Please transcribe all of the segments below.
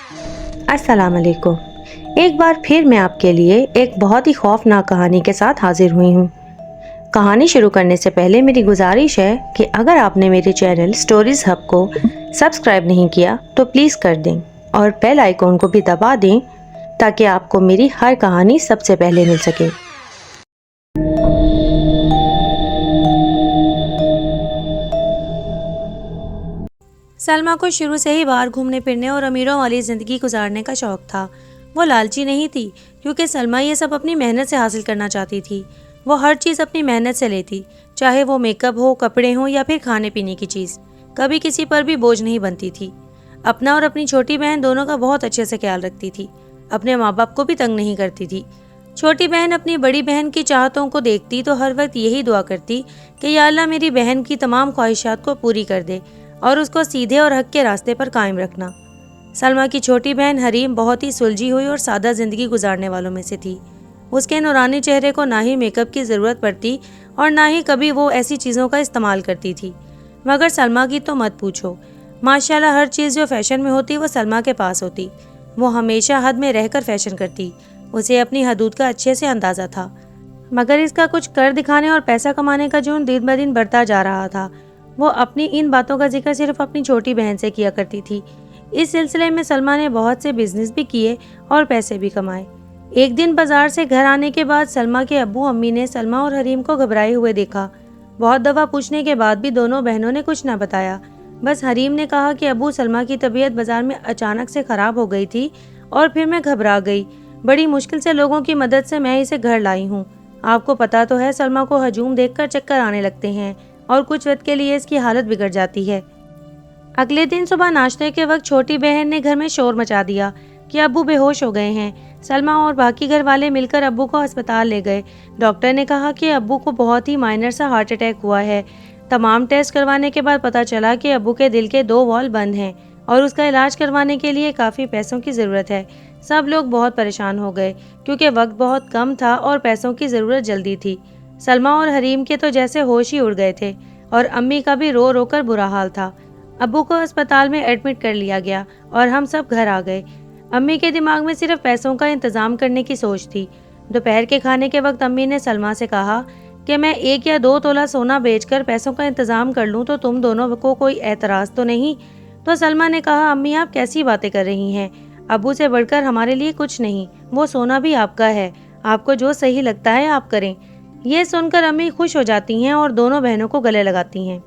अस्सलाम वालेकुम। एक बार फिर मैं आपके लिए एक बहुत ही खौफनाक कहानी के साथ हाजिर हुई हूँ। कहानी शुरू करने से पहले मेरी गुजारिश है कि अगर आपने मेरे चैनल स्टोरीज हब को सब्सक्राइब नहीं किया तो प्लीज़ कर दें और बेल आइकॉन को भी दबा दें ताकि आपको मेरी हर कहानी सबसे पहले मिल सके। सलमा को शुरू से ही बाहर घूमने फिरने और अमीरों वाली ज़िंदगी गुजारने का शौक़ था। वो लालची नहीं थी क्योंकि सलमा ये सब अपनी मेहनत से हासिल करना चाहती थी। वो हर चीज़ अपनी मेहनत से लेती, चाहे वो मेकअप हो, कपड़े हों या फिर खाने पीने की चीज़। कभी किसी पर भी बोझ नहीं बनती थी। अपना और अपनी छोटी बहन दोनों का बहुत अच्छे से ख्याल रखती थी। अपने माँ बाप को भी तंग नहीं करती थी। छोटी बहन अपनी बड़ी बहन की चाहतों को देखती तो हर वक्त यही दुआ करती कि या अल्लाह मेरी बहन की तमाम ख्वाहिशात को पूरी कर दे और उसको सीधे और हक के रास्ते पर कायम रखना। सलमा की छोटी बहन हरीम बहुत ही सुलझी हुई और सादा ज़िंदगी गुजारने वालों में से थी। उसके नूरानी चेहरे को ना ही मेकअप की ज़रूरत पड़ती और ना ही कभी वो ऐसी चीज़ों का इस्तेमाल करती थी। मगर सलमा की तो मत पूछो। माशाल्लाह हर चीज़ जो फैशन में होती वो सलमा के पास होती। वो हमेशा हद में रहकर फैशन करती। उसे अपनी हदूद का अच्छे से अंदाज़ा था। मगर इसका कुछ कर दिखाने और पैसा कमाने का जुनून दिन ब दिन बढ़ता जा रहा था। वो अपनी इन बातों का जिक्र सिर्फ अपनी छोटी बहन से किया करती थी। इस सिलसिले में सलमा ने बहुत से बिजनेस भी किए और पैसे भी कमाए। एक दिन बाजार से घर आने के बाद सलमा के अब्बू अम्मी ने सलमा और हरीम को घबराए हुए देखा। बहुत दफ़ा पूछने के बाद भी दोनों बहनों ने कुछ न बताया। बस हरीम ने कहा कि अब्बू सलमा की तबीयत बाजार में अचानक से ख़राब हो गई थी और फिर मैं घबरा गई। बड़ी मुश्किल से लोगों की मदद से मैं इसे घर लाई हूँ। आपको पता तो है सलमा को हजूम देखकर चक्कर आने लगते हैं और कुछ वक्त के लिए इसकी हालत बिगड़ जाती है। अगले दिन सुबह नाश्ते के वक्त छोटी बहन ने घर में शोर मचा दिया कि अब्बू बेहोश हो गए हैं। सलमा और बाकी घर वाले मिलकर अब्बू को अस्पताल ले गए। डॉक्टर ने कहा कि अब्बू को बहुत ही माइनर सा हार्ट अटैक हुआ है। तमाम टेस्ट करवाने के बाद पता चला कि अब्बू के दिल के 2 वॉल्व बंद हैं और उसका इलाज करवाने के लिए काफ़ी पैसों की ज़रूरत है। सब लोग बहुत परेशान हो गए क्योंकि वक्त बहुत कम था और पैसों की ज़रूरत जल्दी थी। सलमा और हरीम के तो जैसे होश ही उड़ गए थे और अम्मी का भी रो रो कर बुरा हाल था। अब्बू को अस्पताल में एडमिट कर लिया गया और हम सब घर आ गए। अम्मी के दिमाग में सिर्फ पैसों का इंतज़ाम करने की सोच थी। दोपहर के खाने के वक्त अम्मी ने सलमा से कहा कि मैं 1 या 2 तोला सोना बेचकर पैसों का इंतज़ाम कर लूँ तो तुम दोनों को कोई एतराज़ तो नहीं। तो सलमा ने कहा अम्मी आप कैसी बातें कर रही हैं, अब्बू से बढ़कर हमारे लिए कुछ नहीं, वो सोना भी आपका है, आपको जो सही लगता है आप करें। ये सुनकर अम्मी खुश हो जाती हैं और दोनों बहनों को गले लगाती हैं।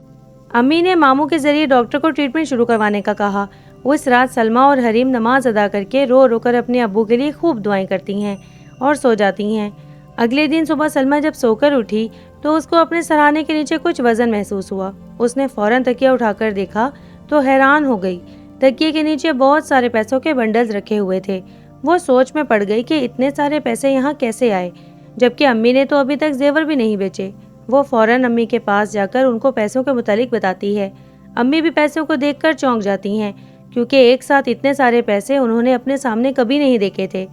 अम्मी ने मामू के जरिए डॉक्टर को ट्रीटमेंट शुरू करवाने का कहा। उस रात सलमा और हरीम नमाज अदा करके रो रो कर अपने अब्बू के लिए खूब दुआएं करती हैं और सो जाती हैं। अगले दिन सुबह सलमा जब सोकर उठी तो उसको अपने सराहने के नीचे कुछ वजन महसूस हुआ। उसने फौरन तकिया उठाकर देखा तो हैरान हो गई। तकिए के नीचे बहुत सारे पैसों के बंडल्स रखे हुए थे। वो सोच में पड़ गई कि इतने सारे पैसे यहाँ कैसे आए, जबकि अम्मी ने तो अभी तक जेवर भी नहीं बेचे। वो फौरन अम्मी के पास जाकर उनको पैसों के मुतालिक बताती है। अम्मी भी पैसों को देखकर चौंक जाती हैं क्योंकि एक साथ इतने सारे पैसे उन्होंने अपने सामने कभी नहीं देखे थे।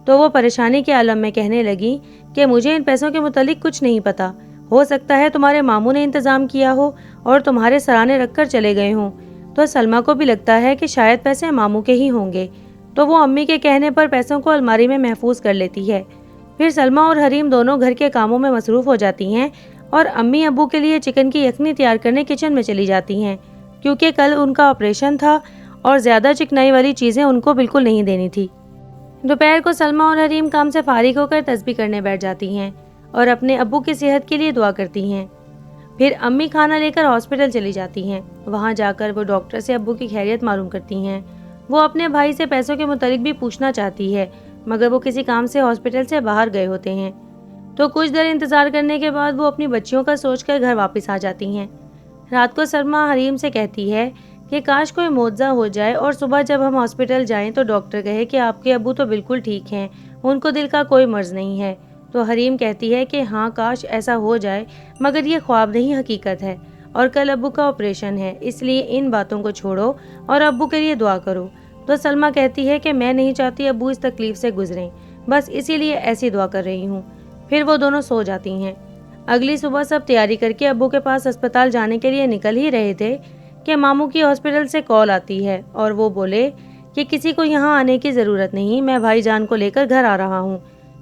तो वो परेशानी के आलम में कहने लगी कि मुझे इन पैसों के मुतालिक कुछ नहीं पता, हो सकता है तुम्हारे मामू ने इंतज़ाम किया हो और तुम्हारे सराहने रख कर चले गए हों। तो सलमा को भी लगता है कि शायद पैसे मामू के ही होंगे, तो वो अम्मी के कहने पर पैसों को अलमारी में महफूज कर लेती है। फिर सलमा और हरीम दोनों घर के कामों में मसरूफ़ हो जाती हैं और अम्मी अब्बू के लिए चिकन की यखनी तैयार करने किचन में चली जाती हैं क्योंकि कल उनका ऑपरेशन था और ज़्यादा चिकनाई वाली चीज़ें उनको बिल्कुल नहीं देनी थी। दोपहर को सलमा और हरीम काम से फारिग होकर तस्बीह करने बैठ जाती हैं और अपने अब्बू की सेहत के लिए दुआ करती हैं। फिर अम्मी खाना लेकर हॉस्पिटल चली जाती हैं। वहाँ जाकर वो डॉक्टर से अब्बू की खैरियत मालूम करती हैं। वो अपने भाई से पैसों के मुतालिक भी पूछना चाहती है मगर वो किसी काम से हॉस्पिटल से बाहर गए होते हैं। तो कुछ देर इंतज़ार करने के बाद वो अपनी बच्चियों का सोचकर घर वापस आ जाती हैं। रात को सलमा हरीम से कहती है कि काश कोई मुआवजा हो जाए और सुबह जब हम हॉस्पिटल जाएं तो डॉक्टर कहे कि आपके अब्बू तो बिल्कुल ठीक हैं, उनको दिल का कोई मर्ज़ नहीं है। तो हरीम कहती है कि हाँ काश ऐसा हो जाए, मगर ये ख्वाब नहीं हकीकत है और कल अब्बू का ऑपरेशन है, इसलिए इन बातों को छोड़ो और अब्बू के लिए दुआ करो। तो सलमा कहती है कि मैं नहीं चाहती अब्बू इस तकलीफ़ से गुजरें, बस इसीलिए ऐसी दुआ कर रही हूँ। फिर वो दोनों सो जाती हैं। अगली सुबह सब तैयारी करके अब्बू के पास अस्पताल जाने के लिए निकल ही रहे थे कि मामू की हॉस्पिटल से कॉल आती है और वो बोले کہ کسی کو یہاں آنے کی ضرورت نہیں، میں بھائی جان کو لے کر گھر آ رہا ہوں۔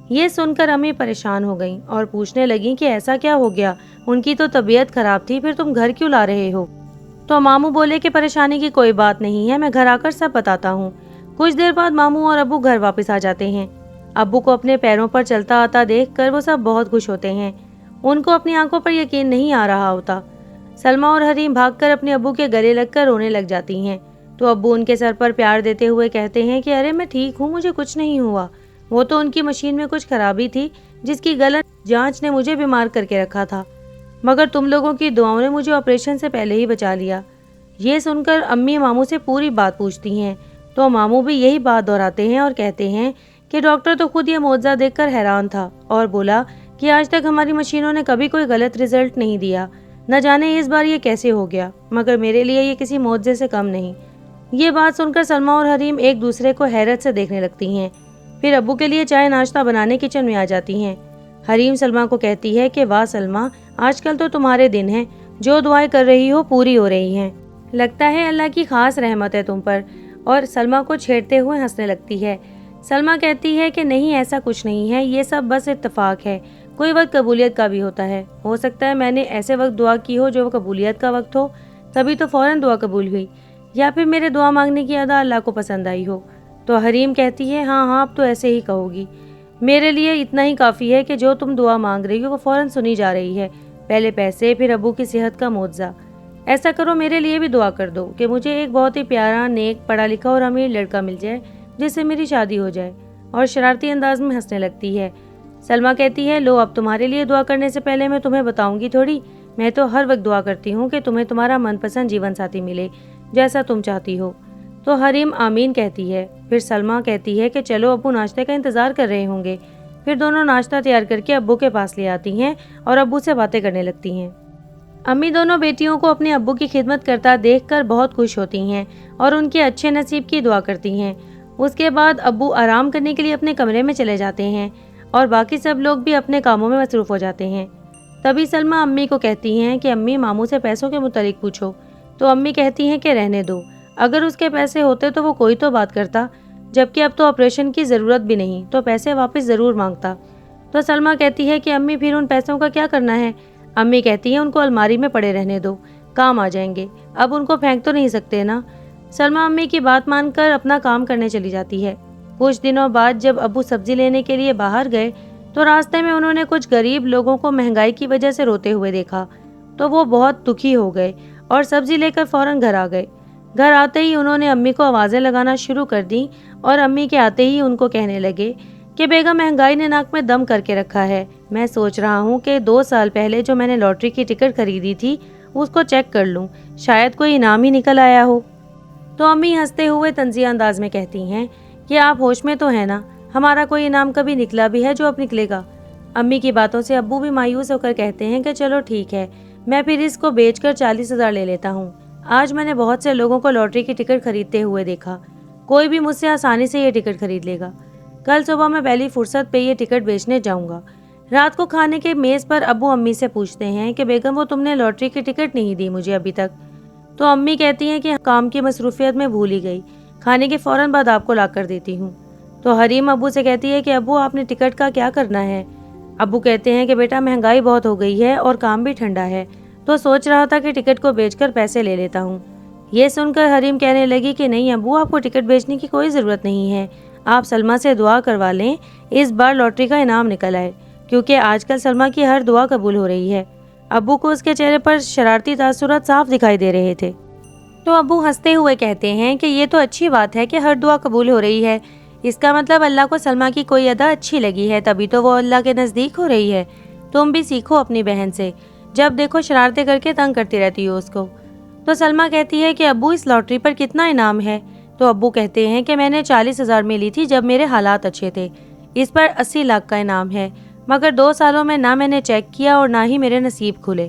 یہ سن کر امی پریشان ہو گئیں اور پوچھنے لگیں کہ ایسا کیا ہو گیا، ان کی تو طبیعت خراب تھی، پھر تم گھر کیوں لا رہے ہو؟ تو ماموں بولے کہ پریشانی کی کوئی بات نہیں ہے، میں گھر آ کر سب بتاتا ہوں۔ کچھ دیر بعد ماموں اور ابو گھر واپس آ جاتے ہیں۔ ابو کو اپنے پیروں پر چلتا آتا دیکھ کر وہ سب بہت خوش ہوتے ہیں۔ ان کو اپنی آنکھوں پر یقین نہیں آ رہا ہوتا۔ سلمیٰ اور حریم بھاگ کر اپنے ابو کے گلے لگ کر رونے لگ جاتی ہیں، تو ابو ان کے سر پر پیار دیتے ہوئے کہتے ہیں کہ ارے میں ٹھیک ہوں، مجھے کچھ نہیں ہوا، وہ تو ان کی مشین میں کچھ خرابی تھی جس کی غلط جانچ نے مجھے بیمار کر کے رکھا تھا، مگر تم لوگوں کی دعاؤں نے مجھے آپریشن سے پہلے ہی بچا لیا۔ یہ سن کر امی ماموں سے پوری بات پوچھتی ہیں، تو ماموں بھی یہی بات دہراتے ہیں اور کہتے ہیں کہ ڈاکٹر تو خود یہ معجزہ دیکھ کر حیران تھا اور بولا کہ آج تک ہماری مشینوں نے کبھی کوئی غلط رزلٹ نہیں دیا، نہ جانے اس بار یہ کیسے ہو گیا، مگر میرے لیے یہ کسی معجزے سے کم نہیں۔ یہ بات سن کر سلمیٰ اور حریم ایک دوسرے کو حیرت سے دیکھنے لگتی ہیں، پھر ابو کے لیے چائے ناشتہ بنانے کچن میں آ جاتی ہیں۔ حریم سلمیٰ کو کہتی ہے کہ واہ سلمیٰ، آج کل تو تمہارے دن ہیں، جو دعائیں کر رہی ہو پوری ہو رہی ہیں، لگتا ہے اللہ کی خاص رحمت ہے تم پر، اور سلمیٰ کو چھیڑتے ہوئے ہنسنے لگتی ہے۔ سلمیٰ کہتی ہے کہ نہیں، ایسا کچھ نہیں ہے، یہ سب بس اتفاق ہے، کوئی وقت قبولیت کا بھی ہوتا ہے، ہو سکتا ہے میں نے ایسے وقت دعا کی ہو جو قبولیت کا وقت ہو، تبھی تو فوراً دعا قبول ہوئی، یا پھر میرے دعا مانگنے کی ادا اللہ کو پسند آئی ہو۔ تو حریم کہتی ہے ہاں ہاں، اب تو ایسے ہی کہو گی، میرے لیے اتنا ہی کافی ہے کہ جو تم دعا مانگ رہی ہو وہ فوراً سنی جا رہی ہے، پہلے پیسے پھر ابو کی صحت کا معجزہ۔ ایسا کرو، میرے لیے بھی دعا کر دو کہ مجھے ایک بہت ہی پیارا، نیک، پڑھا لکھا اور امیر لڑکا مل جائے جس سے میری شادی ہو جائے، اور شرارتی انداز میں ہنسنے لگتی ہے۔ سلمیٰ کہتی ہے لو، اب تمہارے لیے دعا کرنے سے پہلے میں تمہیں بتاؤں گی تھوڑی، میں تو ہر وقت دعا کرتی ہوں کہ تمہیں تمہارا من پسند جیون ساتھی ملے، جیسا تم چاہتی ہو۔ تو حریم آمین کہتی ہے۔ پھر سلمیٰ کہتی ہے کہ چلو، ابو ناشتے کا انتظار کر رہے ہوں گے۔ پھر دونوں ناشتہ تیار کر کے ابو کے پاس لے آتی ہیں اور ابو سے باتیں کرنے لگتی ہیں۔ امی دونوں بیٹیوں کو اپنے ابو کی خدمت کرتا دیکھ کر بہت خوش ہوتی ہیں اور ان کے اچھے نصیب کی دعا کرتی ہیں۔ اس کے بعد ابو آرام کرنے کے لیے اپنے کمرے میں چلے جاتے ہیں اور باقی سب لوگ بھی اپنے کاموں میں مصروف ہو جاتے ہیں۔ تبھی سلمیٰ امی کو کہتی ہیں کہ امی، ماموں سے پیسوں کے متعلق پوچھو۔ تو امی کہتی ہیں کہ رہنے دو، اگر اس کے پیسے ہوتے تو وہ کوئی تو بات کرتا، جبکہ اب تو آپریشن کی ضرورت بھی نہیں، تو پیسے واپس ضرور مانگتا۔ تو سلمیٰ کہتی ہے کہ امی، پھر ان پیسوں کا کیا کرنا ہے؟ امی کہتی ہیں ان کو الماری میں پڑے رہنے دو، کام آ جائیں گے، اب ان کو پھینک تو نہیں سکتے نا۔ سلمیٰ امی کی بات مان کر اپنا کام کرنے چلی جاتی ہے۔ کچھ دنوں بعد جب ابو سبزی لینے کے لیے باہر گئے تو راستے میں انہوں نے کچھ غریب لوگوں کو مہنگائی کی وجہ سے روتے ہوئے دیکھا، تو وہ بہت دکھی ہو گئے اور سبزی لے کر فوراً گھر آ گئے۔ گھر آتے ہی انہوں نے امی کو آوازیں لگانا شروع کر دیں اور امی کے آتے ہی ان کو کہنے لگے کہ بیگم، مہنگائی نے ناک میں دم کر کے رکھا ہے، میں سوچ رہا ہوں کہ 2 سال پہلے جو میں نے لاٹری کی ٹکٹ خریدی تھی اس کو چیک کر لوں، شاید کوئی انعام ہی نکل آیا ہو۔ تو امی ہنستے ہوئے طنزیہ انداز میں کہتی ہیں کہ آپ ہوش میں تو ہیں نا، ہمارا کوئی انعام کبھی نکلا بھی ہے جو اب نکلے گا؟ امی کی باتوں سے ابو بھی مایوس ہو کر کہتے ہیں کہ چلو ٹھیک ہے، میں پھر اس کو بیچ کر 40,000 لے لیتا ہوں، آج میں نے بہت سے لوگوں کو لاٹری کی ٹکٹ خریدتے ہوئے دیکھا، کوئی بھی مجھ سے آسانی سے یہ ٹکٹ خرید لے گا، کل صبح میں پہلی فرصت پہ یہ ٹکٹ بیچنے جاؤں گا۔ رات کو کھانے کے میز پر ابو امی سے پوچھتے ہیں کہ بیگم، وہ تم نے لاٹری کی ٹکٹ نہیں دی مجھے ابھی تک؟ تو امی کہتی ہیں کہ کام کی مصروفیت میں بھول ہی گئی، کھانے کے فوراً بعد آپ کو لا کر دیتی ہوں۔ تو حریم ابو سے کہتی ہے کہ ابو، آپ نے ٹکٹ کا کیا کرنا ہے؟ ابو کہتے ہیں کہ بیٹا، مہنگائی بہت ہو گئی ہے اور کام بھی ٹھنڈا ہے، تو سوچ رہا تھا کہ ٹکٹ کو بیچ کر پیسے لے لیتا ہوں۔ یہ سن کر حریم کہنے لگی کہ نہیں ابو، آپ کو ٹکٹ بیچنے کی کوئی ضرورت نہیں ہے، آپ سلمیٰ سے دعا کروا لیں، اس بار لاٹری کا انعام نکل آئے، کیونکہ آج کل سلمیٰ کی ہر دعا قبول ہو رہی ہے۔ ابو کو اس کے چہرے پر شرارتی تاثرات صاف دکھائی دے رہے تھے۔ تو ابو ہنستے ہوئے کہتے ہیں کہ یہ تو اچھی بات ہے کہ ہر دعا قبول ہو رہی ہے، اس کا مطلب اللہ کو سلمیٰ کی کوئی ادا اچھی لگی ہے، تبھی تو وہ اللہ کے نزدیک ہو رہی ہے۔ تم بھی سیکھو اپنی بہن سے، جب دیکھو شرارتیں کر کے تنگ کرتی رہتی ہو اس کو۔ تو سلمیٰ کہتی ہے کہ ابو، اس لاٹری پر کتنا انعام ہے؟ تو ابو کہتے ہیں کہ میں نے 40,000 میں لی تھی جب میرے حالات اچھے تھے، اس پر 80 لاکھ کا انعام ہے، مگر 2 سالوں میں نہ میں نے چیک کیا اور نہ ہی میرے نصیب کھلے۔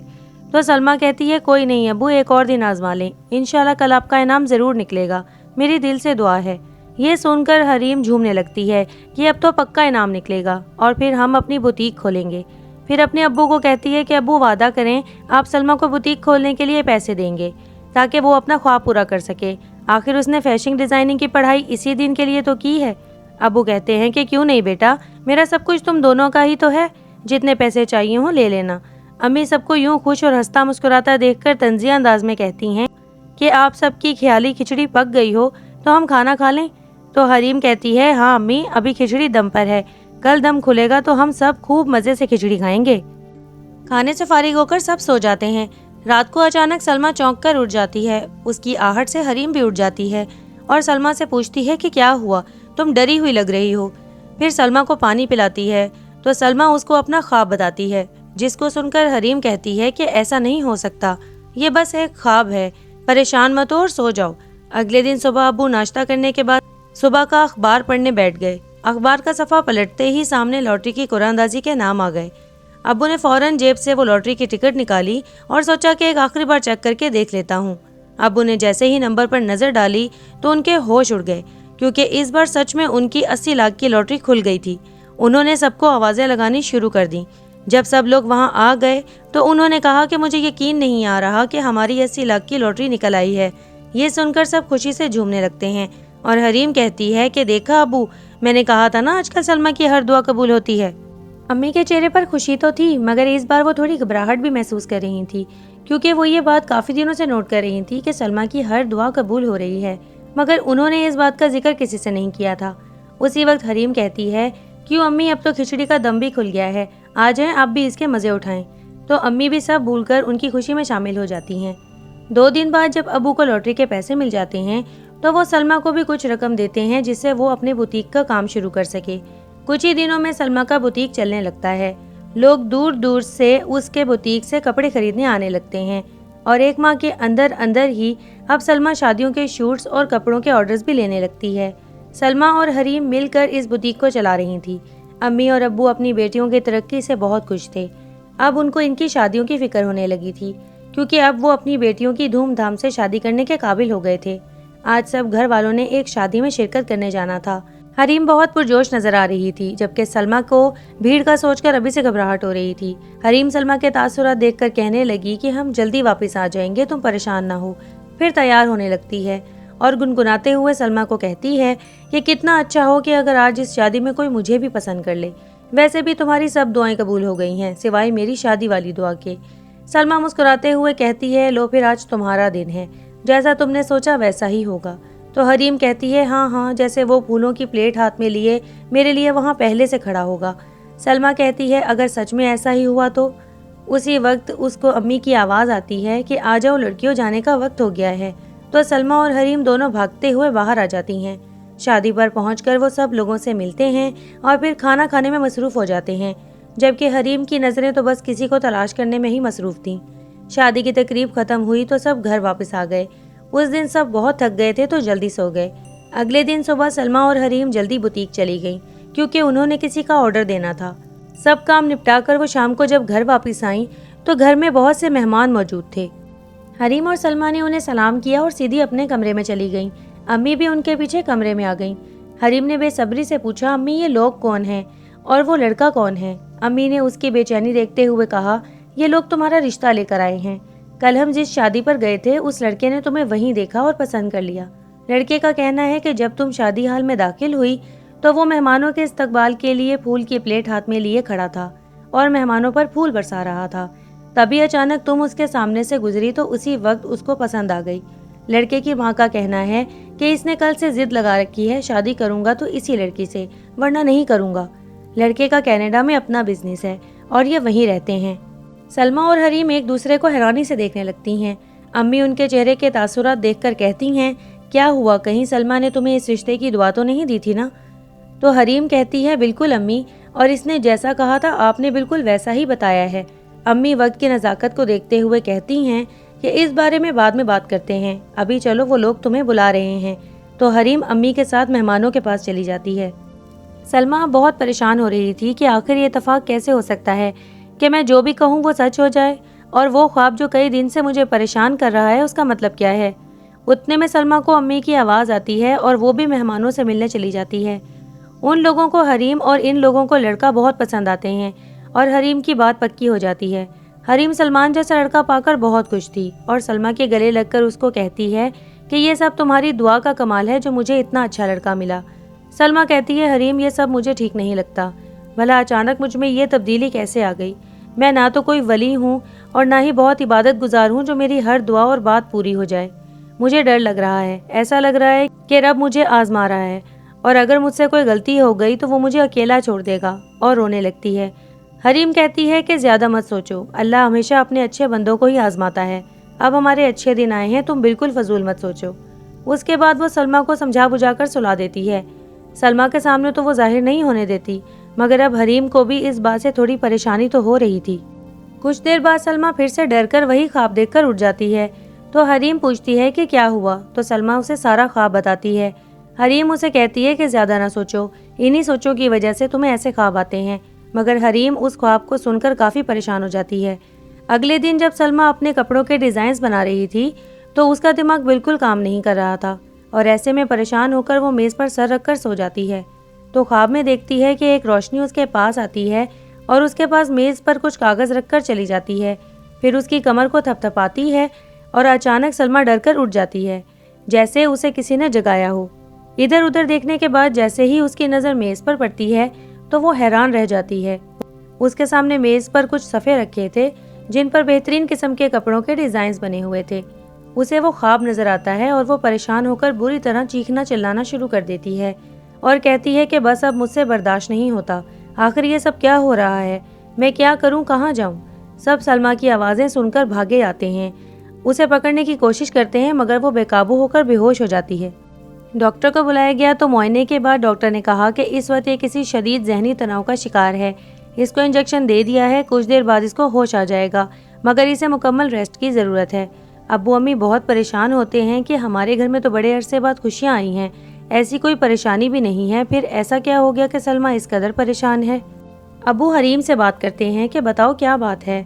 تو سلمیٰ کہتی ہے کوئی نہیں ابو، ایک اور دن آزما لیں، انشاءاللہ کل آپ کا انعام ضرور نکلے گا، میری دل سے دعا ہے۔ یہ سن کر حریم جھومنے لگتی ہے کہ اب تو پکا انعام نکلے گا اور پھر ہم اپنی بوتیک کھولیں گے۔ پھر اپنے ابو کو کہتی ہے کہ ابو، وعدہ کریں آپ سلمیٰ کو بوتیک کھولنے کے لیے پیسے دیں گے تاکہ وہ اپنا خواب پورا کر سکے۔ आखिर उसने फैशन डिज़ाइनिंग की पढ़ाई इसी दिन के लिए तो की है। अबू कहते हैं कि क्यों नहीं बेटा, मेरा सब कुछ तुम दोनों का ही तो है, जितने पैसे चाहिए हों ले लेना। अम्मी सबको यूं खुश और हंसता मुस्कुराता देखकर तंजिया अंदाज में कहती हैं कि आप सबकी ख्याली खिचड़ी पक गई हो तो हम खाना खा लें। तो हरीम कहती है, हाँ अम्मी, अभी खिचड़ी दम पर है, कल दम खुलेगा तो हम सब खूब मज़े से खिचड़ी खाएंगे। खाने से फारिग होकर सब सो जाते हैं। रात को अचानक सलमा चौंक कर उठ जाती है। उसकी आहट से हरीम भी उठ जाती है और सलमा से पूछती है कि क्या हुआ, तुम डरी हुई लग रही हो। फिर सलमा को पानी पिलाती है तो सलमा उसको अपना ख्वाब बताती है, जिसको सुनकर हरीम कहती है कि ऐसा नहीं हो सकता, ये बस एक ख्वाब है, परेशान मत हो और सो जाओ। अगले दिन सुबह अबू नाश्ता करने के बाद सुबह का अखबार पढ़ने बैठ गए। अखबार का सफ़ा पलटते ही सामने लॉटरी की कुरानदाजी के नाम आ गए। अब्बू ने फौरन जेब से वो लॉटरी की टिकट निकाली और सोचा कि एक आखिरी बार चेक करके देख लेता हूँ। अब्बू ने जैसे ही नंबर पर नज़र डाली तो उनके होश उड़ गए, क्योंकि इस बार सच में उनकी 80 लाख की लॉटरी खुल गई थी। उन्होंने सबको आवाज़ें लगानी शुरू कर दी। जब सब लोग वहाँ आ गए तो उन्होंने कहा कि मुझे यकीन नहीं आ रहा कि हमारी 80 लाख की लॉटरी निकल आई है। ये सुनकर सब खुशी से झूमने लगते हैं और हरीम कहती है कि देखा अबू, मैंने कहा था ना आजकल सलमा की हर दुआ कबूल होती है। अम्मी के चेहरे पर खुशी तो थी, मगर इस बार वो थोड़ी घबराहट भी महसूस कर रही थी, क्योंकि वो ये बात काफ़ी दिनों से नोट कर रही थी कि सलमा की हर दुआ कबूल हो रही है, मगर उन्होंने इस बात का जिक्र किसी से नहीं किया था। उसी वक्त हरीम कहती है, क्यों अम्मी, अब तो खिचड़ी का दम भी खुल गया है, आ जाएं आप भी इसके मज़े उठाएं। तो अम्मी भी सब भूलकर उनकी खुशी में शामिल हो जाती हैं। 2 दिन बाद जब अबू को लॉटरी के पैसे मिल जाते हैं तो वो सलमा को भी कुछ रकम देते हैं, जिससे वो अपने बुटीक का काम शुरू कर सके। कुछ ही दिनों में सलमा का बुटीक चलने लगता है। लोग दूर दूर से उसके बुटीक से कपड़े खरीदने आने लगते हैं और 1 माह के अंदर अंदर ही अब सलमा शादियों के शूट्स और कपड़ों के ऑर्डर्स भी लेने लगती है। सलमा और हरीम मिलकर इस बुटीक को चला रही थी। अम्मी और अब्बू अपनी बेटियों की तरक्की से बहुत खुश थे। अब उनको इनकी शादियों की फिक्र होने लगी थी, क्योंकि अब वो अपनी बेटियों की धूमधाम से शादी करने के काबिल हो गए थे। आज सब घर वालों ने एक शादी में शिरकत करने जाना था। हरीम बहुत पुरजोश नजर आ रही थी, जबकि सलमा को भीड़ का सोचकर अभी से घबराहट हो रही थी। हरीम सलमा के तासुरात देखकर कहने लगी कि हम जल्दी वापस आ जाएंगे, तुम परेशान ना हो। फिर तैयार होने लगती है और गुनगुनाते हुए सलमा को कहती है कि कितना अच्छा हो कि अगर आज इस शादी में कोई मुझे भी पसंद कर ले। वैसे भी तुम्हारी सब दुआएं कबूल हो गई हैं, सिवाय मेरी शादी वाली दुआ के। सलमा मुस्कुराते हुए कहती है, लो फिर आज तुम्हारा दिन है, जैसा तुमने सोचा वैसा ही होगा। तो हरीम कहती है, हाँ हाँ, जैसे वो फूलों की प्लेट हाथ में लिए मेरे लिए वहाँ पहले से खड़ा होगा। सलमा कहती है, अगर सच में ऐसा ही हुआ तो। उसी वक्त उसको अम्मी की आवाज़ आती है कि आ जाओ लड़कियों, जाने का वक्त हो गया है। तो सलमा और हरीम दोनों भागते हुए बाहर आ जाती हैं। शादी पर पहुंचकर वो सब लोगों से मिलते हैं और फिर खाना खाने में मसरूफ़ हो जाते हैं, जबकि हरीम की नज़रें तो बस किसी को तलाश करने में ही मसरूफ़ थीं। शादी की तकरीब ख़त्म हुई तो सब घर वापस आ गए। उस दिन सब बहुत थक गए थे तो जल्दी सो गए। अगले दिन सुबह सलमा और हरीम जल्दी बुटीक चली गईं, क्योंकि उन्होंने किसी का ऑर्डर देना था। सब काम निपटाकर वो शाम को जब घर वापस आईं तो घर में बहुत से मेहमान मौजूद थे। हरीम और सलमा ने उन्हें सलाम किया और सीधी अपने कमरे में चली गईं। अम्मी भी उनके पीछे कमरे में आ गईं। हरीम ने बेसब्री से पूछा, अम्मी ये लोग कौन हैं और वो लड़का कौन है? अम्मी ने उसकी बेचैनी देखते हुए कहा, ये लोग तुम्हारा रिश्ता लेकर आए हैं। कल हम जिस शादी पर गए थे उस लड़के ने तुम्हें वहीं देखा और पसंद कर लिया। लड़के का कहना है कि जब तुम शादी हाल में दाखिल हुई तो वो मेहमानों के इस्तकबाल के लिए फूल की प्लेट हाथ में लिए खड़ा था और मेहमानों पर फूल बरसा रहा था। तभी अचानक तुम उसके सामने से गुजरी तो उसी वक्त उसको पसंद आ गई। लड़के की माँ का कहना है कि इसने कल से जिद लगा रखी है, शादी करूंगा तो इसी लड़की से, वरना नहीं करूंगा। लड़के का कनाडा में अपना बिजनेस है और ये वहीं रहते हैं। सलमा और हरीम एक दूसरे को हैरानी से देखने लगती हैं। अम्मी उनके चेहरे के तासुरात देखकर कहती हैं, क्या हुआ, कहीं सलमा ने तुम्हें इस रिश्ते की दुआ तो नहीं दी थी ना? तो हरीम कहती है, बिल्कुल अम्मी, और इसने जैसा कहा था आपने बिल्कुल वैसा ही बताया है। अम्मी वक्त की नज़ाकत को देखते हुए कहती हैं कि इस बारे में बाद में बात करते हैं, अभी चलो वो लोग तुम्हें बुला रहे हैं। तो हरीम अम्मी के साथ मेहमानों के पास चली जाती है। सलमा बहुत परेशान हो रही थी कि आखिर ये इत्तेफाक कैसे हो सकता है कि मैं जो भी कहूँ वो सच हो जाए, और वो ख्वाब जो कई दिन से मुझे परेशान कर रहा है उसका मतलब क्या है। उतने में सलमा को अम्मी की आवाज़ आती है और वो भी मेहमानों से मिलने चली जाती है। उन लोगों को हरीम और इन लोगों को लड़का बहुत पसंद आते हैं और हरीम की बात पक्की हो जाती है। हरीम सलमान जैसा लड़का पाकर बहुत खुश थी और सलमा के गले लगकर उसको कहती है کہ یہ سب تمہاری دعا کا کمال ہے جو مجھے اتنا اچھا لڑکا ملا۔ سلمیٰ کہتی ہے حریم یہ سب مجھے ٹھیک نہیں لگتا، بھلا اچانک مجھ میں یہ تبدیلی کیسے آ گئی؟ میں نہ تو کوئی ولی ہوں اور نہ ہی بہت عبادت گزار ہوں جو میری ہر دعا اور بات پوری ہو جائے۔ مجھے ڈر لگ رہا ہے، ایسا لگ رہا ہے کہ رب مجھے آزما رہا ہے اور اگر مجھ سے کوئی غلطی ہو گئی تو وہ مجھے اکیلا چھوڑ دے گا، اور رونے لگتی ہے۔ حریم کہتی ہے کہ زیادہ مت سوچو، اللہ ہمیشہ اپنے اچھے بندوں کو ہی آزماتا ہے، اب ہمارے اچھے دن آئے ہیں، تم بالکل فضول مت سوچو۔ اس کے بعد وہ سلمیٰ کو سمجھا بجھا کر سلا دیتی ہے۔ سلمیٰ کے سامنے تو وہ ظاہر نہیں ہونے دیتی، مگر اب حریم کو بھی اس بات سے تھوڑی پریشانی تو ہو رہی تھی۔ کچھ دیر بعد سلمیٰ پھر سے ڈر کر وہی خواب دیکھ کر اٹھ جاتی ہے تو حریم پوچھتی ہے کہ کیا ہوا، تو سلمیٰ اسے سارا خواب بتاتی ہے۔ حریم اسے کہتی ہے کہ زیادہ نہ سوچو، انہی سوچوں کی وجہ سے تمہیں ایسے خواب آتے ہیں، مگر حریم اس خواب کو سن کر کافی پریشان ہو جاتی ہے۔ اگلے دن جب سلمیٰ اپنے کپڑوں کے ڈیزائنز بنا رہی تھی تو اس کا دماغ بالکل کام نہیں کر رہا تھا اور ایسے میں پریشان ہو کر وہ میز پر سر رکھ کر سو جاتی ہے تو خواب میں دیکھتی ہے کہ ایک روشنی اس کے پاس آتی ہے اور اس کے پاس میز پر کچھ کاغذ رکھ کر چلی جاتی ہے، پھر اس کی کمر کو تھپ تھپاتی ہے اور اچانک سلمیٰ ڈر کر اٹھ جاتی ہے جیسے اسے کسی نے جگایا ہو۔ ادھر ادھر دیکھنے کے بعد جیسے ہی اس کی نظر میز پر پڑتی ہے تو وہ حیران رہ جاتی ہے۔ اس کے سامنے میز پر کچھ صفحے رکھے تھے جن پر بہترین قسم کے کپڑوں کے ڈیزائنز بنے ہوئے تھے۔ اسے وہ خواب نظر آتا ہے اور وہ پریشان ہو کر بری طرح چیخنا چلانا شروع کر دیتی ہے اور کہتی ہے کہ بس اب مجھ سے برداشت نہیں ہوتا، آخر یہ سب کیا ہو رہا ہے، میں کیا کروں، کہاں جاؤں؟ سب سلمیٰ کی آوازیں سن کر بھاگے آتے ہیں، اسے پکڑنے کی کوشش کرتے ہیں مگر وہ بے قابو ہو کر بے ہوش ہو جاتی ہے۔ ڈاکٹر کو بلایا گیا تو معائنے کے بعد ڈاکٹر نے کہا کہ اس وقت یہ کسی شدید ذہنی تناؤ کا شکار ہے، اس کو انجیکشن دے دیا ہے، کچھ دیر بعد اس کو ہوش آ جائے گا، مگر اسے مکمل ریسٹ کی ضرورت ہے۔ ابو امی بہت پریشان ہوتے ہیں کہ ہمارے گھر میں تو بڑے عرصے بعد خوشیاں آئی ہیں، ایسی کوئی پریشانی بھی نہیں ہے، پھر ایسا کیا ہو گیا کہ سلمیٰ اس قدر پریشان ہے؟ ابو حریم سے بات کرتے ہیں کہ بتاؤ کیا بات ہے۔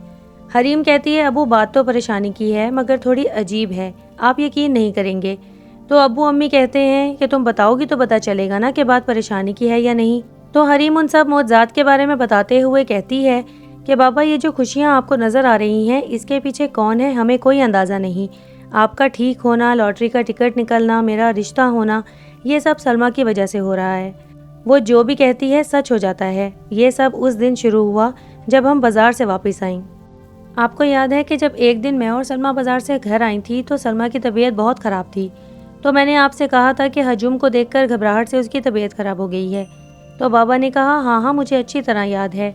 حریم کہتی ہے ابو بات تو پریشانی کی ہے مگر تھوڑی عجیب ہے، آپ یقین نہیں کریں گے۔ تو ابو امی کہتے ہیں کہ تم بتاؤ گی تو پتہ چلے گا نا کہ بات پریشانی کی ہے یا نہیں۔ تو حریم ان سب معجزات کے بارے میں بتاتے ہوئے کہتی ہے کہ بابا یہ جو خوشیاں آپ کو نظر آ رہی ہیں اس کے پیچھے کون ہے ہمیں کوئی اندازہ نہیں، آپ کا ٹھیک ہونا، لاٹری کا ٹکٹ نکلنا، میرا رشتہ ہونا، یہ سب سلمیٰ کی وجہ سے ہو رہا ہے، وہ جو بھی کہتی ہے سچ ہو جاتا ہے۔ یہ سب اس دن شروع ہوا جب ہم بازار سے واپس آئیں۔ آپ کو یاد ہے کہ جب ایک دن میں اور سلمیٰ بازار سے گھر آئی تھی تو سلمیٰ کی طبیعت بہت خراب تھی، تو میں نے آپ سے کہا تھا کہ ہجوم کو دیکھ کر گھبراہٹ سے اس کی طبیعت خراب ہو گئی ہے۔ تو بابا نے کہا ہاں ہاں مجھے اچھی طرح یاد ہے۔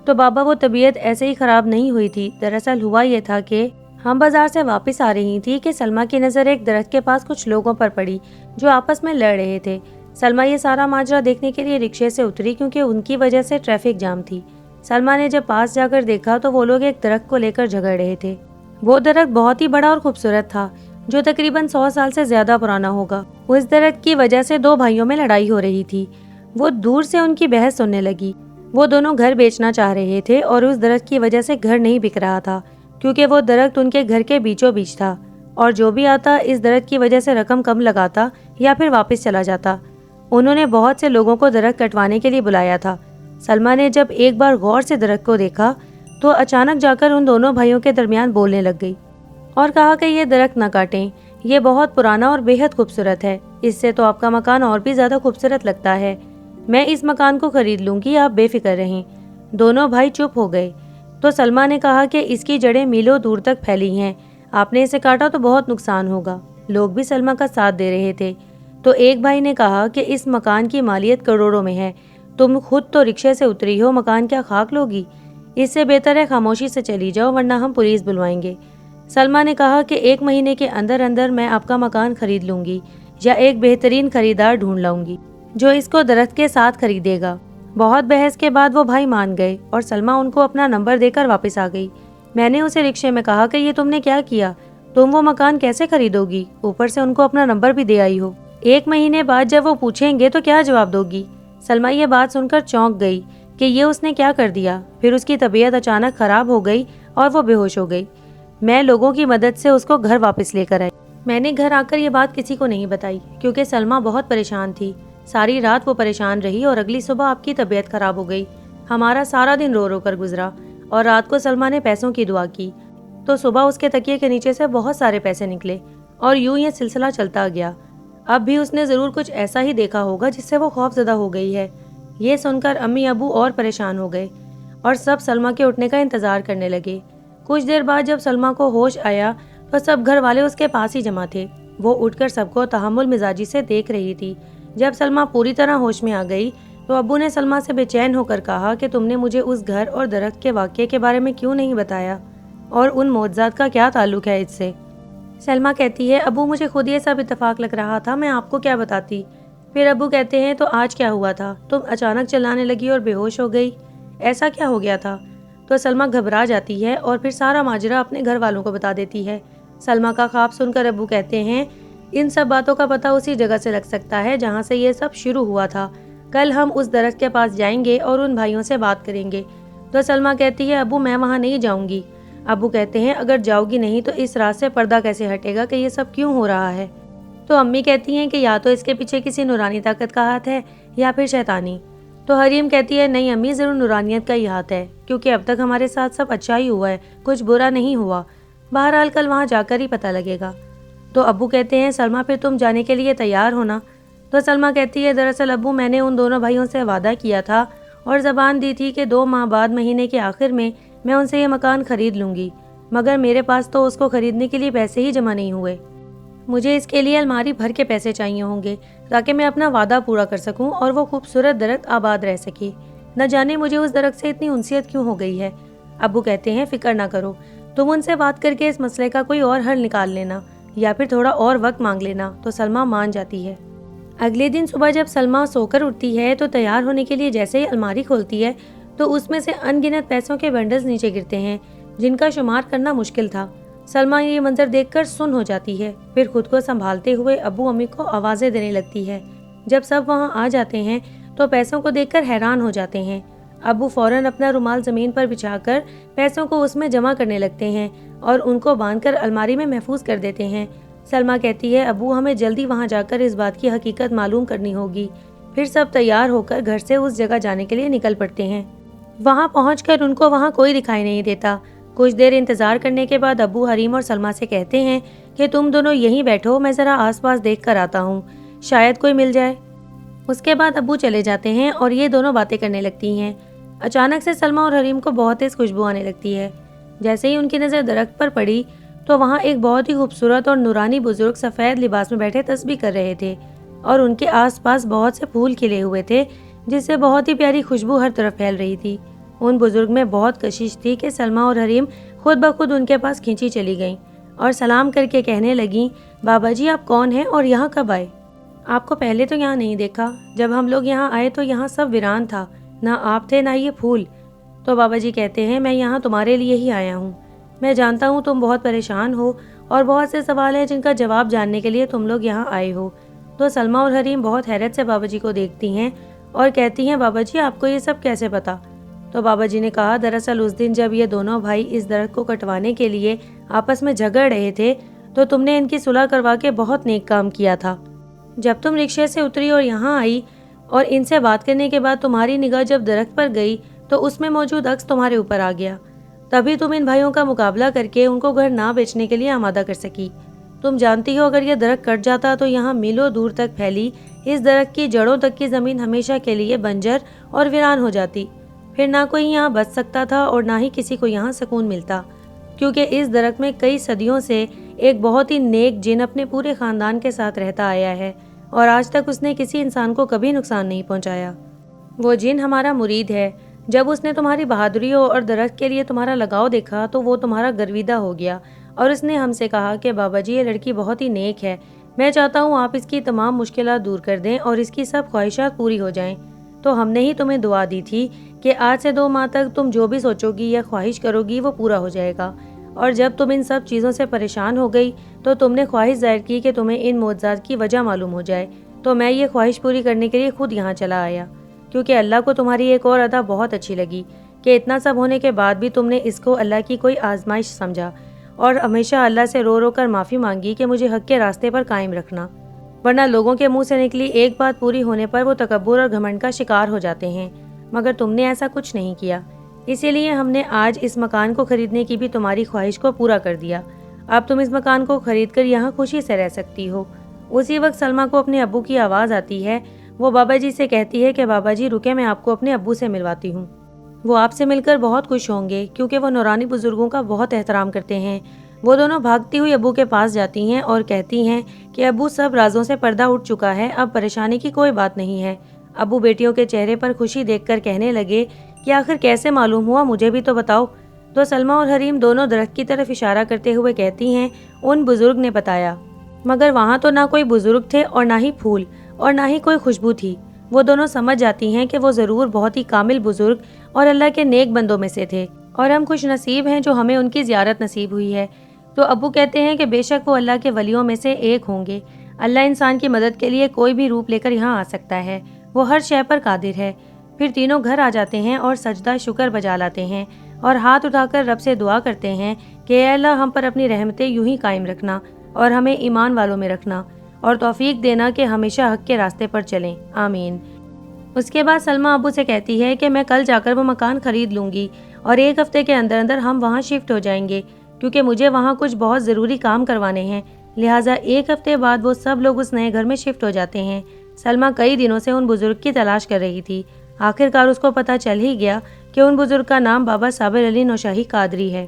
تو بابا وہ طبیعت ایسے ہی خراب نہیں ہوئی تھی، دراصل ہوا یہ تھا کہ ہم بازار سے واپس آ رہی تھی کہ سلمیٰ کی نظر ایک درخت کے پاس کچھ لوگوں پر پڑی جو آپس میں لڑ رہے تھے۔ سلمیٰ یہ سارا ماجرا دیکھنے کے لیے رکشے سے اتری کیونکہ ان کی وجہ سے ٹریفک جام تھی۔ سلمیٰ نے جب پاس جا کر دیکھا تو وہ لوگ ایک درخت کو لے کر جھگڑ رہے تھے۔ وہ درخت بہت ہی بڑا اور خوبصورت تھا جو تقریباً 100 سال سے زیادہ پرانا ہوگا۔ اس درخت کی وجہ سے دو بھائیوں میں لڑائی ہو رہی تھی۔ وہ دور سے ان کی بحث سننے لگی۔ وہ دونوں گھر بیچنا چاہ رہے تھے اور اس درخت کی وجہ سے گھر نہیں بک رہا تھا کیونکہ وہ درخت ان کے گھر کے بیچوں بیچ تھا اور جو بھی آتا اس درخت کی وجہ سے رقم کم لگاتا یا پھر واپس چلا جاتا۔ انہوں نے بہت سے لوگوں کو درخت کٹوانے کے لیے بلایا تھا۔ سلمیٰ نے جب ایک بار غور سے درخت کو دیکھا تو اچانک جا کر ان دونوں بھائیوں کے درمیان بولنے لگ گئی اور کہا کہ یہ درخت نہ کاٹیں، یہ بہت پرانا اور بے حد خوبصورت ہے، اس سے تو آپ کا مکان اور بھی زیادہ خوبصورت لگتا ہے، میں اس مکان کو خرید لوں گی، آپ بے فکر رہیں۔ دونوں بھائی چپ ہو گئے تو سلمیٰ نے کہا کہ اس کی جڑیں میلوں دور تک پھیلی ہیں، آپ نے اسے کاٹا تو بہت نقصان ہوگا۔ لوگ بھی سلمیٰ کا ساتھ دے رہے تھے تو ایک بھائی نے کہا کہ اس مکان کی مالیت کروڑوں میں ہے، تم خود تو رکشے سے اتری ہو، مکان کیا خاک لوگی؟ اس سے بہتر ہے خاموشی سے چلی جاؤ ورنہ ہم پولیس بلوائیں گے۔ سلمیٰ نے کہا کہ 1 مہینے کے اندر اندر میں آپ کا مکان خرید لوں گی یا ایک بہترین خریدار ڈھونڈ لاؤں گی جو اس کو درخت کے ساتھ خریدے گا۔ بہت بحث کے بعد وہ بھائی مان گئے اور سلمیٰ ان کو اپنا نمبر دے کر واپس آ گئی۔ میں نے اسے رکشے میں کہا کہ یہ تم نے کیا کیا، تم وہ مکان کیسے خریدو گی، اوپر سے ان کو اپنا نمبر بھی دے آئی ہو، 1 مہینے بعد جب وہ پوچھیں گے تو کیا جواب دو گی؟ سلمیٰ یہ بات سن کر چونک گئی کہ یہ اس نے کیا کر دیا۔ پھر اس کی طبیعت اچانک خراب ہو گئی اور وہ بے ہوش ہو گئی۔ میں لوگوں کی مدد سے اس کو گھر واپس لے کر آئی۔ میں نے گھر آ کر یہ بات کسی کو نہیں بتائی کیونکہ سلمیٰ بہت پریشان تھی۔ ساری رات وہ پریشان رہی اور اگلی صبح آپ کی طبیعت خراب ہو گئی۔ ہمارا سارا دن رو رو کر گزرا اور رات کو سلمیٰ نے پیسوں کی دعا کی تو صبح اس کے تکیے کے نیچے سے بہت سارے پیسے نکلے۔ और यूं ये सिलसिला चलता गया। अब भी उसने ज़रूर कुछ ऐसा ही देखा होगा जिससे वो खौफजदा हो गई है। ये सुनकर अम्मी अबू और परेशान हो गए और सब सलमा के उठने का इंतज़ार करने लगे। कुछ देर बाद जब सलमा को होश आया तो सब घर वाले उसके पास ही जमा थे। वो उठकर सबको तहम्मुल मिजाजी से देख रही थी। जब सलमा पूरी तरह होश में आ गई तो अब्बू ने सलमा से बेचैन होकर कहा कि तुमने मुझे उस घर और दरख्त के वाक़ये के बारे में क्यों नहीं बताया, और उन मौजज़ात का क्या ताल्लुक है इससे। सलमा कहती है, अब्बू मुझे खुद ये सब इत्तेफाक लग रहा था, मैं आपको क्या बताती। फिर अब्बू कहते हैं, तो आज क्या हुआ था, तुम अचानक चिल्लाने लगी और बेहोश हो गई, ऐसा क्या हो गया था। तो सलमा घबरा जाती है और फिर सारा माजरा अपने घर वालों को बता देती है। सलमा का ख्वाब सुनकर अब्बू कहते हैं, इन सब बातों का पता उसी जगह से लग सकता है जहाँ से ये सब शुरू हुआ था। कल हम उस दरख्त के पास जाएंगे और उन भाइयों से बात करेंगे। तो सलमा कहती है, अब्बू मैं वहाँ नहीं जाऊँगी। अब्बू कहते हैं, अगर जाओगी नहीं तो इस रात से पर्दा कैसे हटेगा कि ये सब क्यों हो रहा है। तो अम्मी कहती हैं कि या तो इसके पीछे किसी नूरानी ताकत का हाथ है या फिर शैतानी। तो हरीम कहती है, नहीं अम्मी, ज़रूर नूरानियत का ही हाथ है, क्योंकि अब तक हमारे साथ सब अच्छा ही हुआ है, कुछ बुरा नहीं हुआ। बहरहाल कल वहाँ जाकर ही पता लगेगा। तो अब्बू कहते हैं, सलमा फिर तुम जाने के लिए तैयार हो ना। तो सलमा कहती है, दरअसल अब्बू मैंने उन दोनों भाइयों से वादा किया था और ज़बान दी थी कि 2 माह बाद महीने के आखिर में मैं उनसे ये मकान ख़रीद लूँगी, मगर मेरे पास तो उसको ख़रीदने के लिए पैसे ही जमा नहीं हुए। मुझे इसके लिए अलमारी भर के पैसे चाहिए होंगे ताकि मैं अपना वादा पूरा कर सकूं और वो खूबसूरत दरख्त आबाद रह सके। न जाने मुझे उस दरख्त से इतनी उनसियत क्यों हो गई है। अब्बू कहते हैं, फ़िक्र ना करो, तुम उनसे बात करके इस मसले का कोई और हल निकाल लेना या फिर थोड़ा और वक्त मांग लेना। तो सलमा मान जाती है। अगले दिन सुबह जब सलमा सोकर उठती है तो तैयार होने के लिए जैसे ही अलमारी खोलती है तो उसमें से अनगिनत पैसों के बंडल्स नीचे गिरते हैं जिनका शुमार करना मुश्किल था। सलमा ये मंजर देखकर सुन्न हो जाती है। फिर खुद को संभालते हुए अब्बू अम्मी को आवाज़ें देने लगती है। जब सब वहाँ आ जाते हैं तो पैसों को देखकर हैरान हो जाते हैं। अब्बू फौरन अपना रुमाल ज़मीन पर बिछाकर पैसों को उसमें जमा करने लगते हैं और उनको बांधकर अलमारी में महफूज कर देते हैं। सलमा कहती है, अब्बू हमें जल्दी वहाँ जाकर इस बात की हकीकत मालूम करनी होगी। फिर सब तैयार होकर घर से उस जगह जाने के लिए निकल पड़ते हैं। वहाँ पहुँचकर उनको वहाँ कोई दिखाई नहीं देता। कुछ देर इंतज़ार करने के बाद अब्बू हरीम और सलमा से कहते हैं कि तुम दोनों यहीं बैठो, मैं ज़रा आसपास देख कर आता हूँ, शायद कोई मिल जाए। उसके बाद अब्बू चले जाते हैं और ये दोनों बातें करने लगती हैं। अचानक से सलमा और हरीम को बहुत तेज़ खुशबू आने लगती है। जैसे ही उनकी नज़र दरख्त पर पड़ी तो वहाँ एक बहुत ही खूबसूरत और नूरानी बुजुर्ग सफ़ेद लिबास में बैठे तस्बीह कर रहे थे और उनके आसपास बहुत से फूल खिले हुए थे जिससे बहुत ही प्यारी खुशबू हर तरफ फैल रही थी। उन बुजुर्ग में बहुत कशिश थी कि सलमा और हरीम खुद ब खुद उनके पास खींची चली गईं और सलाम करके कहने लगीं, बाबा जी आप कौन हैं और यहाँ कब आए? आपको पहले तो यहाँ नहीं देखा। जब हम लोग यहाँ आए तो यहाँ सब वीरान था, ना आप थे ना ये फूल। तो बाबा जी कहते हैं, मैं यहाँ तुम्हारे लिए ही आया हूँ। मैं जानता हूँ तुम बहुत परेशान हो और बहुत से सवाल हैं जिनका जवाब जानने के लिए तुम लोग यहाँ आए हो। तो सलमा और हरीम बहुत हैरत से बाबा जी को देखती हैं और कहती हैं, बाबा जी आपको ये सब कैसे पता? तो बाबा जी ने कहा, दरअसल उस दिन जब ये दोनों भाई इस दरख्त को कटवाने के लिए आपस में झगड़ रहे थे तो तुमने इनकी सुलह करवा के बहुत नेक काम किया था। जब तुम रिक्शे से उतरी और यहाँ आई और इनसे बात करने के बाद तुम्हारी निगाह जब दरख्त पर गई तो उसमें मौजूद अक्स तुम्हारे ऊपर आ गया। तभी तुम इन भाइयों का मुकाबला करके उनको घर ना बेचने के लिए आमादा कर सकी। तुम जानती हो अगर यह दरख्त कट जाता तो यहाँ मीलों दूर तक फैली इस दरख्त की जड़ों तक की ज़मीन हमेशा के लिए बंजर और वीरान हो जाती। फिर ना कोई यहाँ बच सकता था और ना ही किसी को यहाँ सुकून मिलता, क्योंकि इस दरख्त में कई सदियों से एक बहुत ही नेक जिन अपने पूरे ख़ानदान के साथ रहता आया है और आज तक उसने किसी इंसान को कभी नुकसान नहीं पहुँचाया। वो जिन हमारा मुरीद है। जब उसने तुम्हारी बहादुरी और दरख्त के लिए तुम्हारा लगाव देखा तो वो तुम्हारा गर्विदा हो गया और उसने हमसे कहा कि बाबा जी ये लड़की बहुत ही नेक है, मैं चाहता हूँ आप इसकी तमाम मुश्किलात दूर कर दें और इसकी सब ख्वाहिशात पूरी हो जाएं। तो हमने ही तुम्हें दुआ दी थी कि आज से 2 माह तक तुम जो भी सोचोगी या ख्वाहिश करोगी वो पूरा हो जाएगा। और जब तुम इन सब चीज़ों से परेशान हो गई तो तुमने ख्वाहिश ज़ाहिर की कि तुम्हें इन मौजज़ात की वजह मालूम हो जाए। तो मैं ये ख्वाहिश पूरी करने के लिए खुद यहाँ चला आया, क्योंकि अल्लाह को तुम्हारी एक और अदा बहुत अच्छी लगी कि इतना सब होने के बाद भी तुमने इसको अल्लाह की कोई आजमाइश समझा और हमेशा अल्लाह से रो रो कर माफ़ी मांगी कि मुझे हक़ के रास्ते पर कायम रखना, वरना लोगों के मुंह से निकली एक बात पूरी होने पर वो तकब्बुर और घमंड का शिकार हो जाते हैं। मगर तुमने ऐसा कुछ नहीं किया, इसीलिए हमने आज इस मकान को ख़रीदने की भी तुम्हारी ख्वाहिश को पूरा कर दिया। अब तुम इस मकान को खरीद कर यहाँ खुशी से रह सकती हो। उसी वक्त सलमा को अपने अब्बू की आवाज़ आती है। वो बाबा जी से कहती है कि बाबा जी रुके, मैं आपको अपने अब्बू से मिलवाती हूँ। वो आपसे मिलकर बहुत खुश होंगे क्योंकि वो नौरानी बुजुर्गों का बहुत एहतराम करते हैं। वो दोनों भागती हुई अब्बू के पास जाती हैं और कहती हैं कि अब्बू, सब राजों से पर्दा उठ चुका है, अब परेशानी की कोई बात नहीं है। अब्बू बेटियों के चेहरे पर खुशी देखकर कहने लगे कि आखिर कैसे मालूम हुआ, मुझे भी तो बताओ। तो सलमा और हरीम दोनों दरख्त की तरफ इशारा करते हुए कहती हैं, उन बुजुर्ग ने बताया। मगर वहाँ तो ना कोई बुजुर्ग थे और ना ही फूल और ना ही कोई खुशबू थी। वो दोनों समझ जाती हैं कि वो ज़रूर बहुत ही कामिल बुजुर्ग और अल्लाह के नेक बंदों में से थे और हम खुश नसीब हैं जो हमें उनकी ज़ियारत नसीब हुई है। तो अब्बू कहते हैं कि बेशक वो अल्लाह के वलियों में से एक होंगे। अल्लाह इंसान की मदद के लिए कोई भी रूप लेकर यहाँ आ सकता है, वो हर शय पर कादिर है। फिर तीनों घर आ जाते हैं और सजदा शुक्र बजा लाते हैं और हाथ उठाकर रब से दुआ करते हैं कि ऐ अल्लाह, हम पर अपनी रहमतें यूं ही कायम रखना और हमें ईमान वालों में रखना और तौफीक देना कि हमेशा हक के रास्ते पर चलें, आमीन। उसके बाद सलमा अब्बू से कहती है कि मैं कल जाकर वो मकान खरीद लूँगी और 1 हफ्ते के अंदर अंदर हम वहाँ शिफ्ट हो जाएंगे, क्योंकि मुझे वहाँ कुछ बहुत ज़रूरी काम करवाने हैं। लिहाजा 1 हफ्ते बाद वो सब लोग उस नए घर में शिफ्ट हो जाते हैं। सलमा कई दिनों से उन बुज़ुर्ग की तलाश कर रही थी। आखिरकार उसको पता चल ही गया कि उन बुज़ुर्ग का नाम बाबा साबिर अली नौशाही कादरी है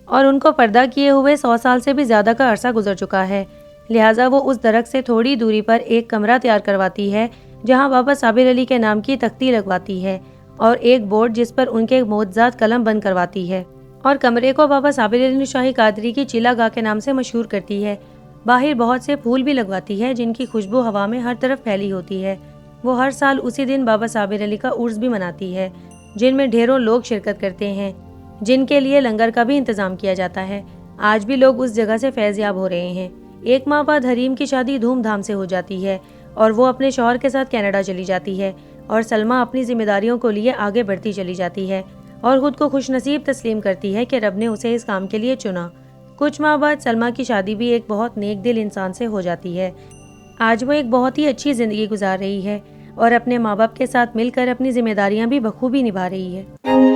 और उनको पर्दा किए हुए 100 साल से भी ज़्यादा का अरसा गुजर चुका है। लिहाजा वो उस दरख्त से थोड़ी दूरी पर एक कमरा तैयार करवाती है जहाँ बाबा साबिर अली के नाम की तख्ती लगवाती है और एक बोर्ड जिस पर उनके मोअज़्ज़ात कलम बंद करवाती है और कमरे को बाबा साबिर अली नौशाही कादरी की चिलागाह के नाम से मशहूर करती है। बाहर बहुत से फूल भी लगवाती है जिनकी खुशबू हवा में हर तरफ फैली होती है। वो हर साल उसी दिन बाबा साबिर अली का उर्स भी मनाती है, जिनमें ढेरों लोग शिरकत करते हैं, जिनके लिए लंगर का भी इंतज़ाम किया जाता है। आज भी लोग उस जगह से फैज़याब हो रहे हैं। 1 माह बाद हरीम की शादी धूमधाम से हो जाती है और वो अपने शौहर के साथ कनाडा चली जाती है और सलमा अपनी जिम्मेदारियों को लिए आगे बढ़ती चली जाती है और ख़ुद को खुशनसीब तस्लीम करती है कि रब ने उसे इस काम के लिए चुना। कुछ माह बाद सलमा की शादी भी एक बहुत नेक दिल इंसान से हो जाती है। आज वो एक बहुत ही अच्छी ज़िंदगी गुजार रही है और अपने माँ बाप के साथ मिलकर अपनी जिम्मेदारियाँ भी बखूबी निभा रही है।